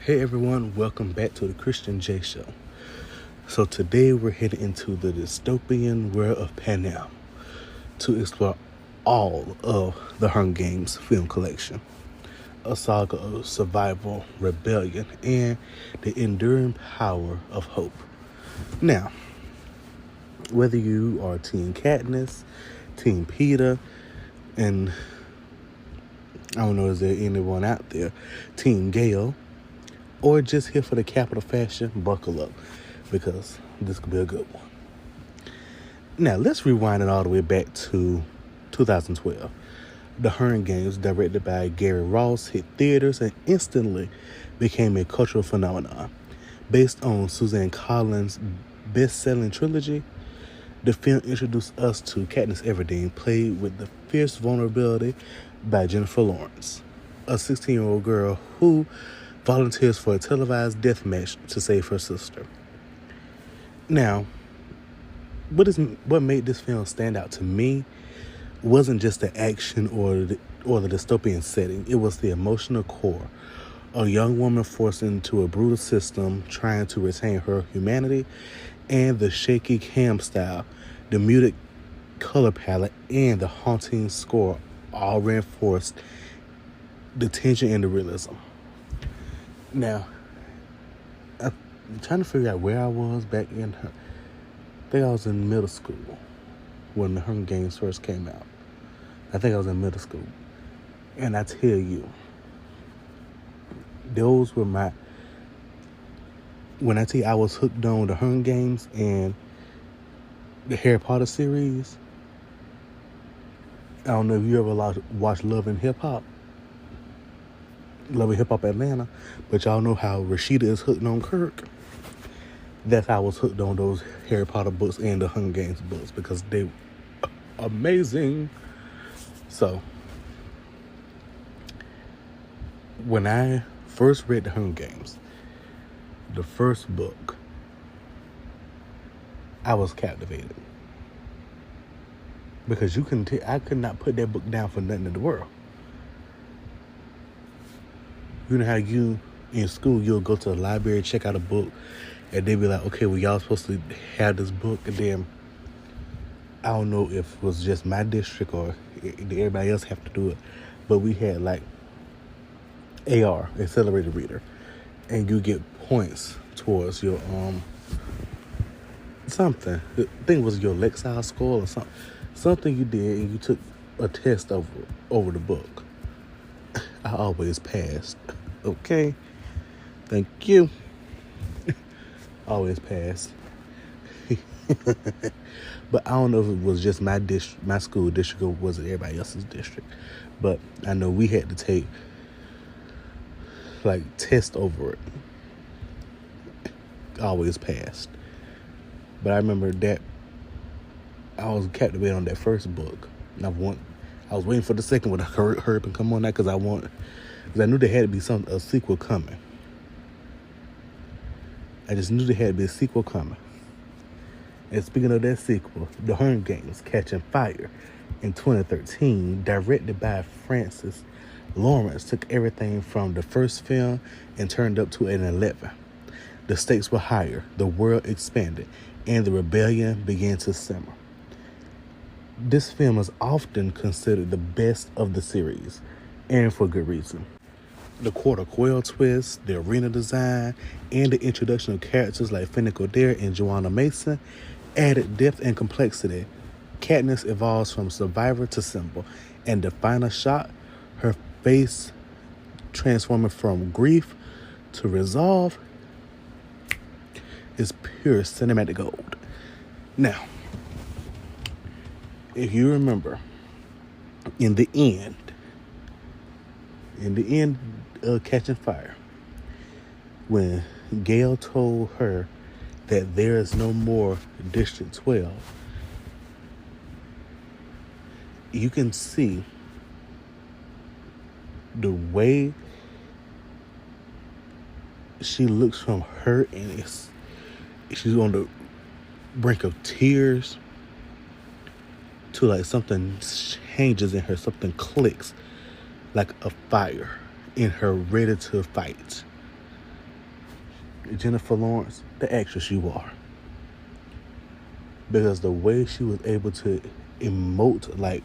Hey everyone, welcome back to the Christian J Show. So today we're heading into the dystopian world of Panem to explore all of the Hunger Games film collection, a saga of survival, rebellion, and the enduring power of hope. Now, whether you are Team Katniss, Team Peeta, and I don't know, is there anyone out there, Team Gale, or just here for the capital fashion, buckle up, because this could be a good one. Now, let's rewind it all the way back to 2012. The Hunger Games, directed by Gary Ross, hit theaters and instantly became a cultural phenomenon. Based on Suzanne Collins' best-selling trilogy, the film introduced us to Katniss Everdeen, played with the fierce vulnerability by Jennifer Lawrence, a 16-year-old girl who volunteers for a televised death match to save her sister. Now, what made this film stand out to me wasn't just the action or the dystopian setting. It was the emotional core. A young woman forced into a brutal system, trying to retain her humanity, and the shaky cam style, the muted color palette, and the haunting score all reinforced the tension and the realism. Now, I'm trying to figure out where I was back in, I think I was in middle school when the Hunger Games first came out. I think I was in middle school. And I tell you, those were when I tell you I was hooked on the Hunger Games and the Harry Potter series. I don't know if you ever watched Love and Hip Hop Atlanta, but y'all know how Rashida is hooked on Kirk. That's how I was hooked on those Harry Potter books and the Hunger Games books, because they were amazing. So, when I first read the Hunger Games, the first book, I was captivated. Because I could not put that book down for nothing in the world. You know how in school, you'll go to the library, check out a book, and they be like, okay, well, y'all supposed to have this book. And then, I don't know if it was just my district or did everybody else have to do it, but we had like AR, accelerated reader, and you get points towards your, something. I think it was your Lexile score or something. Something you did, and you took a test over the book. I always passed. Okay. Thank you. Always passed. But I don't know if it was just my school district, or was it everybody else's district. But I know we had to take test over it. Always passed. But I remember that I was captivated on that first book. And I was waiting for the second one to hurry up and come on that, because I knew there had to be a sequel coming. I just knew there had to be a sequel coming. And speaking of that sequel, The Hunger Games: Catching Fire in 2013, directed by Francis Lawrence, took everything from the first film and turned up to an 11. The stakes were higher, the world expanded, and the rebellion began to simmer. This film is often considered the best of the series, and for good reason. The Quarter Quail twist, the arena design, and the introduction of characters like Finnick Odair and Joanna Mason added depth and complexity. Katniss evolves from survivor to symbol, and the final shot, her face transforming from grief to resolve, is pure cinematic gold. Now, if you remember, in the end of Catching Fire, when Gale told her that there is no more District 12, you can see the way she looks from hurt, and she's on the brink of tears, to something changes in her, something clicks, like a fire in her, ready to fight. Jennifer Lawrence, the actress you are. Because the way she was able to emote like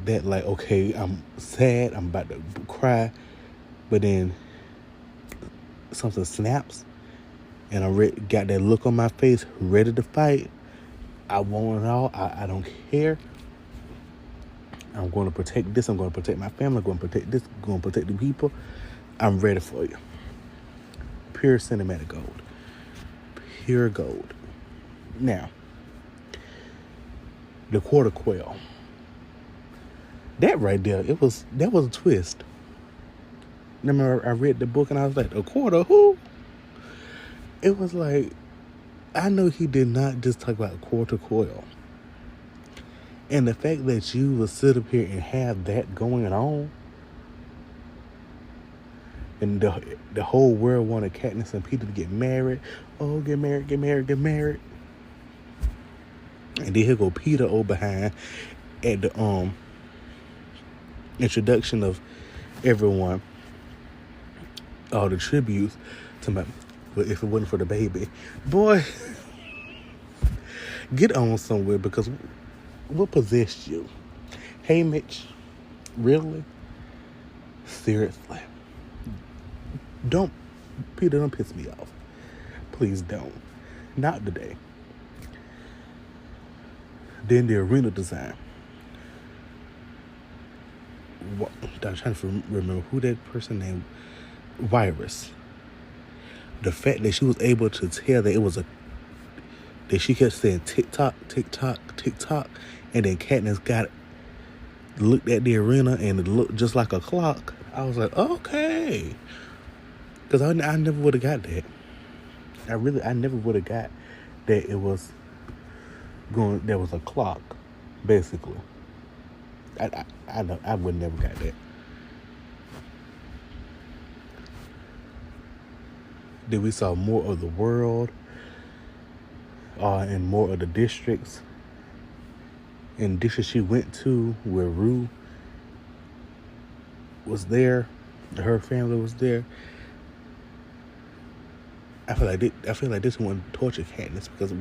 that, like, okay, I'm sad, I'm about to cry, but then something snaps, and got that look on my face, ready to fight. I want it all. I don't care. I'm going to protect this. I'm going to protect my family. I'm going to protect this. I'm going to protect the people. I'm ready for you. Pure cinematic gold. Pure gold. Now, the quarter quail. That right there, that was a twist. Remember, I read the book and I was like, a quarter who? It was like, I know he did not just talk about quarter quail. And the fact that you would sit up here and have that going on, and the whole world wanted Katniss and Peter to get married. Oh, get married, get married, get married. And then here go Peter over behind at the introduction of everyone, all the tributes to my, but if it wasn't for the baby, boy, get on somewhere, because what possessed you? Hey, Mitch, really? Seriously. Peter, don't piss me off. Please don't. Not today. Then the arena design. I'm trying to remember who that person named Virus. The fact that she was able to tell that it was that she kept saying tick-tock, tick-tock, tick-tock, and then Katniss looked at the arena and it looked just like a clock. I was like, okay. Because I never would have got that. I never would have got that it was there was a clock, basically. I would never got that. Then we saw more of the world, and more of the districts. And districts she went to where Rue was there, her family was there. I feel like this one tortured Katniss, because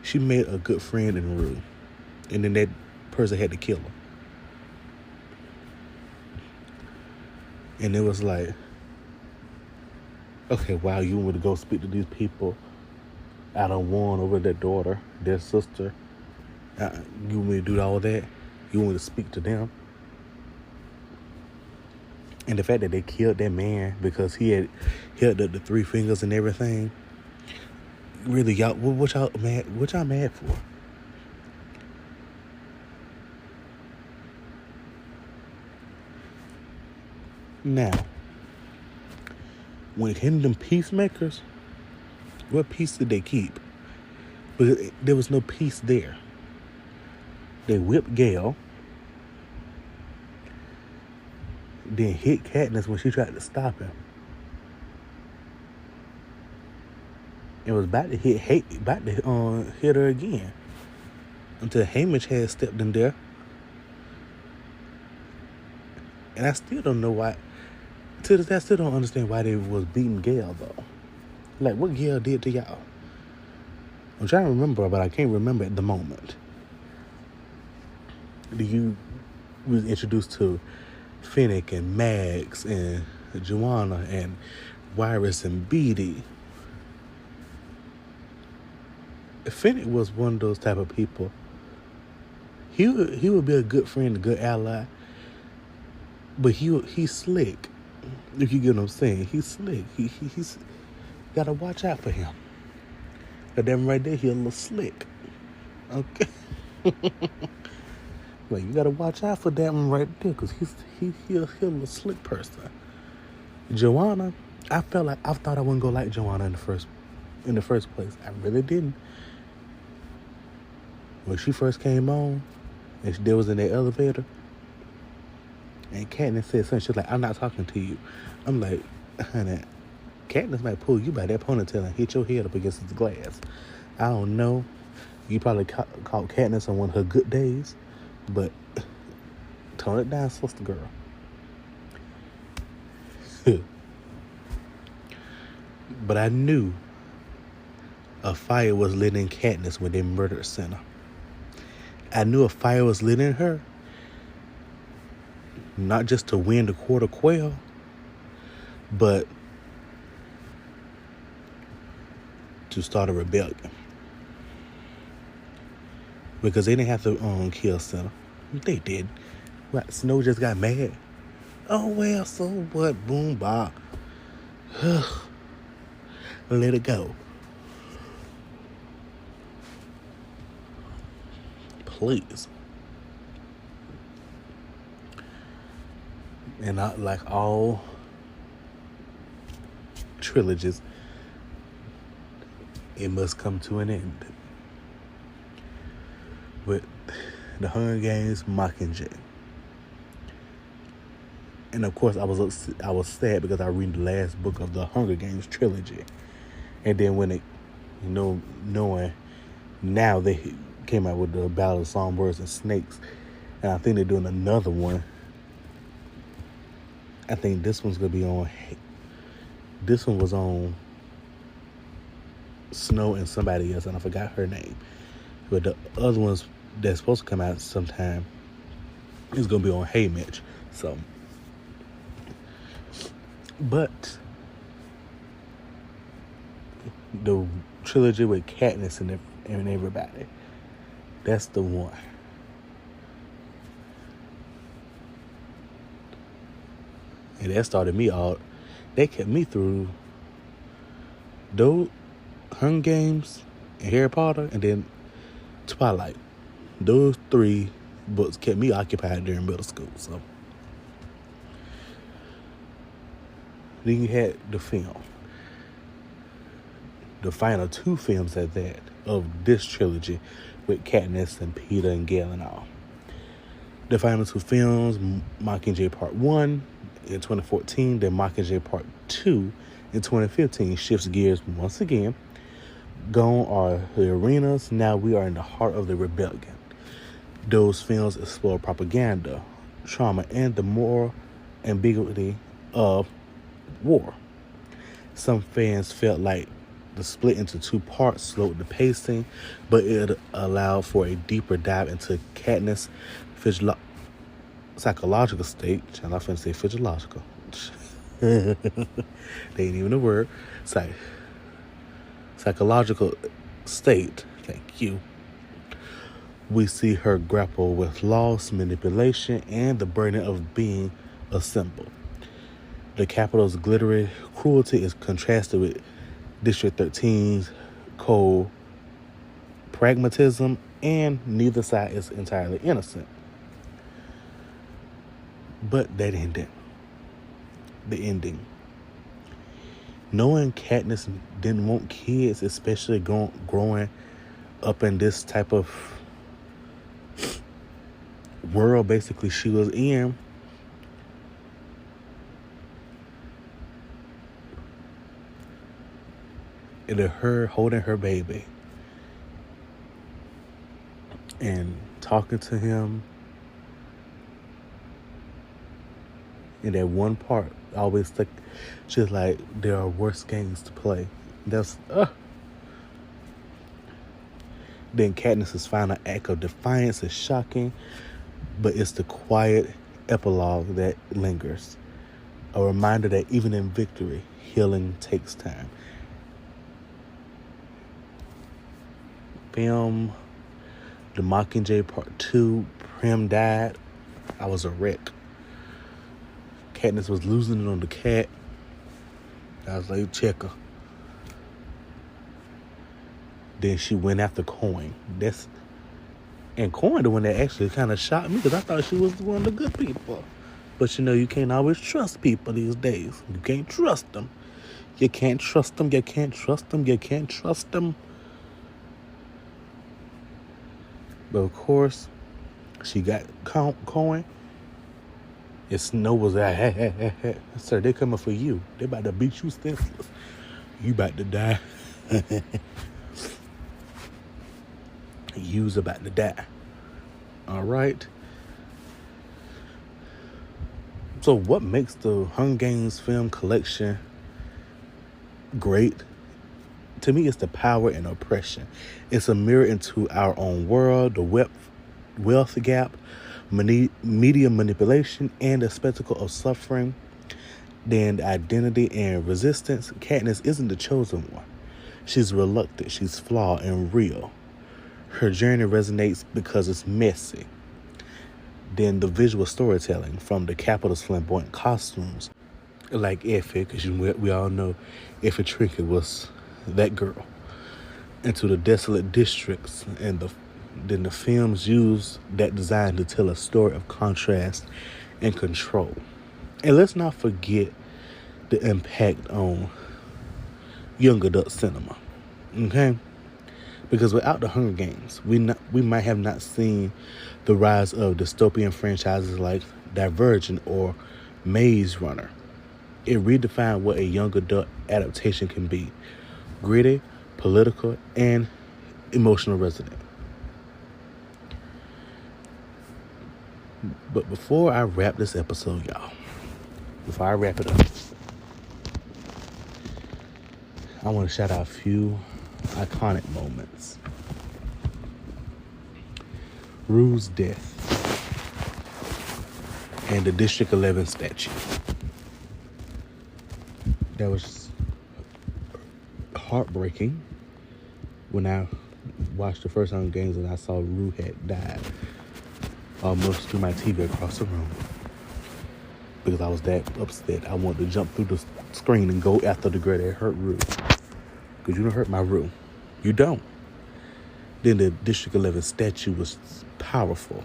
she made a good friend in Rue, and then that person had to kill her. And it was like, okay, wow, you want me to go speak to these people I don't want over their daughter, their sister? You want me to do all that? You want me to speak to them? And the fact that they killed that man because he had held up the 3 fingers and everything. Really, y'all, what y'all mad for? Now, when it came to them peacemakers, what peace did they keep? Because there was no peace there. They whipped Gale, then hit Katniss when she tried to stop him. It was about to hit her again, until Haymitch had stepped in there. And I still don't know why. To this day, I still don't understand why they was beating Gale, though. Like, what Gale did to y'all? I'm trying to remember, but I can't remember at the moment. We was introduced to Finnick and Max and Joanna and Virus and Beetee. Finnick was one of those type of people. He would be a good friend, a good ally, but he's slick. If you get what I'm saying, he's slick. He's gotta watch out for him. But that right there, he a little slick. Okay. Like, you gotta watch out for that one right there, because he's a little slick person. Joanna, I thought I wouldn't go like Joanna in the first place. I really didn't. When she first came on, and they was in that elevator, and Katniss said something, she was like, I'm not talking to you. I'm like, honey, Katniss might pull you by that ponytail and hit your head up against the glass. I don't know. You probably caught Katniss on one of her good days, but tone it down, sister girl. But I knew a fire was lit in Katniss when they murdered Cinna. I knew a fire was lit in her, not just to win the Court of Quail, but to start a rebellion. Because they didn't have to kill Cinna. They did. What, Snow just got mad? Oh, well, so what? Boom, bah. Let it go. Please. And not like all trilogies, it must come to an end. With The Hunger Games, Mockingjay. And of course, I was sad because I read the last book of the Hunger Games trilogy, and then when it, knowing now they came out with the Battle of Songbirds and Snakes, and I think they're doing another one. I think this one's gonna be on. This one was on Snow and somebody else, and I forgot her name. But the other ones that's supposed to come out sometime is gonna be on Haymitch. So, but the trilogy with Katniss and everybody, that's the one. And that started me all. They kept me through those Hunger Games and Harry Potter, and then Twilight. Those 3 books kept me occupied during middle school. So then you had the film, the final 2 films at that of this trilogy with Katniss and Peeta and Gale and all. The final 2 films, Mockingjay Part 1 in 2014, then Mockingjay Part 2 in 2015, shifts gears once again. Gone are the arenas. Now we are in the heart of the rebellion. Those films explore propaganda, trauma, and the moral ambiguity of war. Some fans felt like the split into 2 parts slowed the pacing, but it allowed for a deeper dive into Katniss' psychological state. I'm not finna say physiological. They ain't even a word. Psychological state. Thank you. We see her grapple with loss, manipulation, and the burden of being a symbol. The Capitol's glittery cruelty is contrasted with District 13's cold pragmatism, and neither side is entirely innocent. But that ending. The ending. Knowing Katniss didn't want kids, especially growing up in this type of world basically she was in, and her holding her baby and talking to him. In that one part, always stuck. She's like, there are worse games to play. That's Then Katniss's final act of defiance is shocking, but it's the quiet epilogue that lingers. A reminder that even in victory, healing takes time. Film, The Mockingjay Part 2, Prim died. I was a wreck. Katniss was losing it on the cat. I was like, check her. Then she went after Coin. And Coin, the one that actually kind of shocked me, because I thought she was one of the good people. But you can't always trust people these days. You can't trust them. You can't trust them. You can't trust them. You can't trust them. But of course, she got Coin. And Snow was like, hey, sir, they coming for you. They about to beat you senseless. You about to die. You's about to die. All right. So what makes the Hunger Games film collection great. To me, it's the power and oppression. It's a mirror into our own world, the wealth gap, media manipulation, and the spectacle of suffering. Then identity and resistance. Katniss isn't the chosen one. She's reluctant, she's flawed and real. Her journey resonates because it's messy. Then the visual storytelling, from the Capitol's flamboyant costumes, like Effie, because we all know Effie Trinket was that girl, into the desolate districts, and then the films use that design to tell a story of contrast and control. And let's not forget the impact on young adult cinema, okay? Because without the Hunger Games, we might have not seen the rise of dystopian franchises like Divergent or Maze Runner. It redefined what a young adult adaptation can be: gritty, political, and emotional resonant. But before I wrap this episode, y'all, before I wrap it up, I want to shout out a few iconic moments. Rue's death and the District 11 statue. That was heartbreaking when I watched the first Hunger Games and I saw Rue had died almost through my TV across the room, because I was that upset. I wanted to jump through the screen and go after the girl that hurt Rue, because you don't hurt my Rue. You don't. Then the District 11 statue was powerful.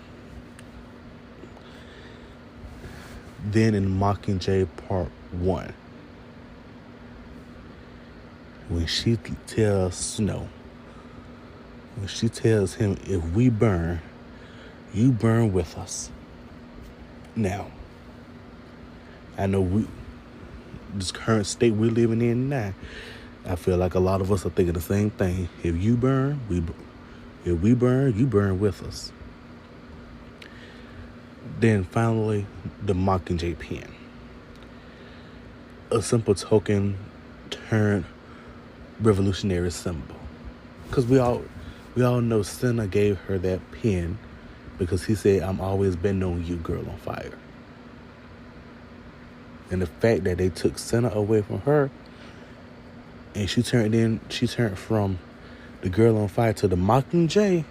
Then in Mockingjay Part 1, when she tells Snow, when she tells him, if we burn, you burn with us. Now, I know this current state we're living in now, I feel like a lot of us are thinking the same thing. If you burn, if we burn, you burn with us. Then finally, the Mockingjay pen. A simple token turned revolutionary symbol. Because we all know Senna gave her that pen because he said, I'm always betting on you, girl on fire. And the fact that they took Senna away from her, and she turned from the girl on fire to the Mockingjay.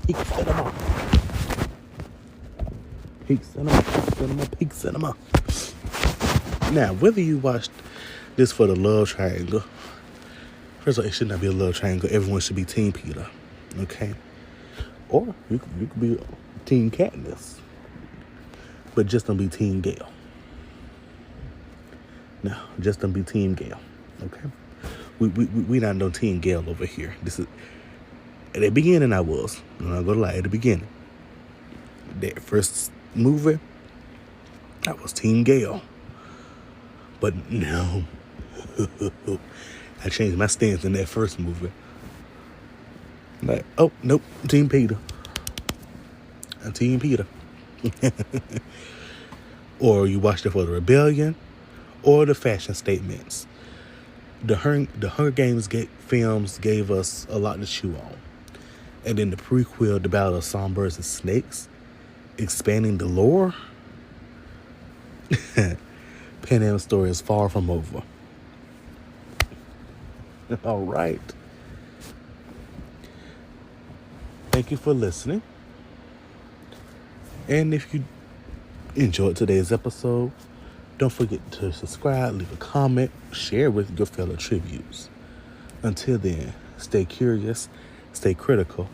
Peak cinema. Peak cinema, peak cinema, peak cinema. Now, whether you watched this for the love triangle, first of all, it should not be a love triangle. Everyone should be Team Peter, okay? Or you could be Team Katniss, but just don't be Team Gale. No, just don't be Team Gale, okay? We not no Team Gale over here. This is at the beginning. I'm not gonna lie. At the beginning, that first movie, I was Team Gale, but no, I changed my stance in that first movie. Like, oh nope, Team Peter. I'm Team Peter. Or you watched it for the rebellion, or the fashion statements. The Hunger Games films gave us a lot to chew on. And then the prequel, The Battle of Songbirds and Snakes, expanding the lore. Panem's story is far from over. All right. Thank you for listening. And if you enjoyed today's episode, don't forget to subscribe, leave a comment, share with your fellow tributes. Until then, stay curious, stay critical,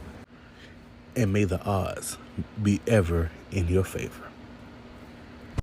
and may the odds be ever in your favor.